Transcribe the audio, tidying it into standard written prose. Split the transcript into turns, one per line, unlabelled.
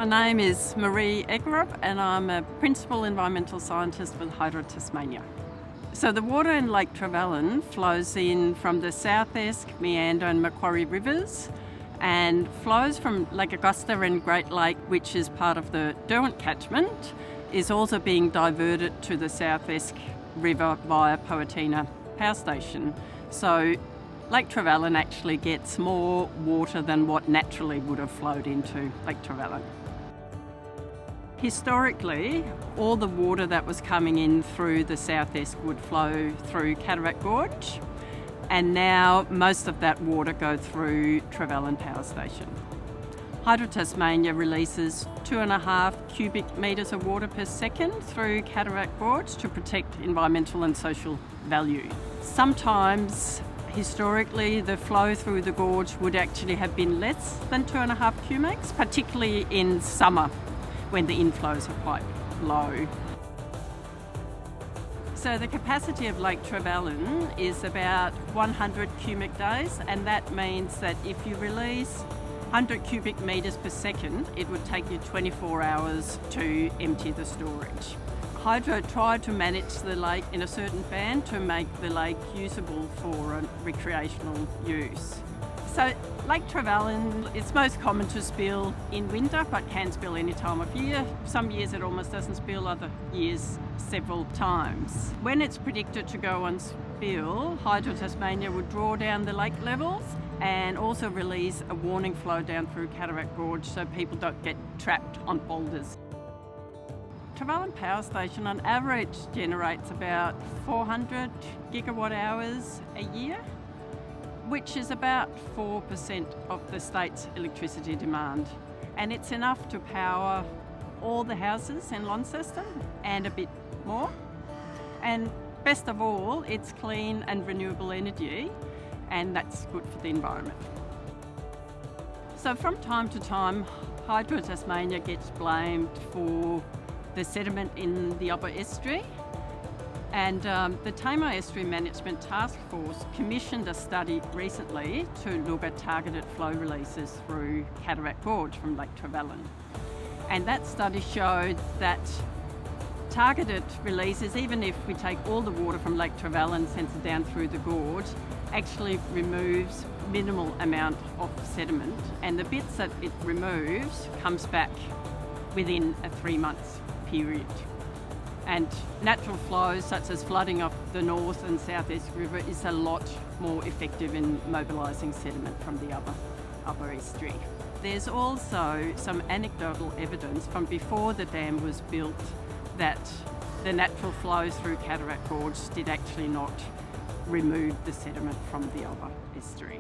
My name is Marie Egerrup and I'm a Principal Environmental Scientist with Hydro Tasmania. So the water in Lake Trevallyn flows in from the South Esk, Meander and Macquarie rivers and flows from Lake Augusta and Great Lake, which is part of the Derwent catchment, is also being diverted to the South Esk River via Poatina Power Station. So Lake Trevallyn actually gets more water than what naturally would have flowed into Lake Trevallyn. Historically, all the water that was coming in through the South Esk would flow through Cataract Gorge, and now most of that water goes through Trevallyn Power Station. Hydro Tasmania releases 2.5 cubic metres of water per second through Cataract Gorge to protect environmental and social value. Sometimes, historically, the flow through the gorge would actually have been less than 2.5 cubics, particularly in summer when the inflows are quite low. So the capacity of Lake Trevallyn is about 100 cubic days, and that means that if you release 100 cubic metres per second, it would take you 24 hours to empty the storage. Hydro tried to manage the lake in a certain band to make the lake usable for recreational use. So Lake Trevallyn, it's most common to spill in winter, but can spill any time of year. Some years it almost doesn't spill, other years several times. When it's predicted to go on spill, Hydro Tasmania would draw down the lake levels and also release a warning flow down through Cataract Gorge so people don't get trapped on boulders. Trevallyn Power Station on average generates about 400 gigawatt hours a year, which is about 4% of the state's electricity demand. And it's enough to power all the houses in Launceston and a bit more. And best of all, it's clean and renewable energy, and that's good for the environment. So from time to time, Hydro Tasmania gets blamed for the sediment in the upper estuary. And the Tamar Estuary Management Task Force commissioned a study recently to look at targeted flow releases through Cataract Gorge from Lake Trevallyn. And that study showed that targeted releases, even if we take all the water from Lake Trevallyn and sends it down through the gorge, actually removes minimal amount of sediment. And the bits that it removes comes back within a 3-month period. And natural flows such as flooding of the North and South Esk River is a lot more effective in mobilising sediment from the upper estuary. There's also some anecdotal evidence from before the dam was built that the natural flows through Cataract Gorge did actually not remove the sediment from the upper estuary.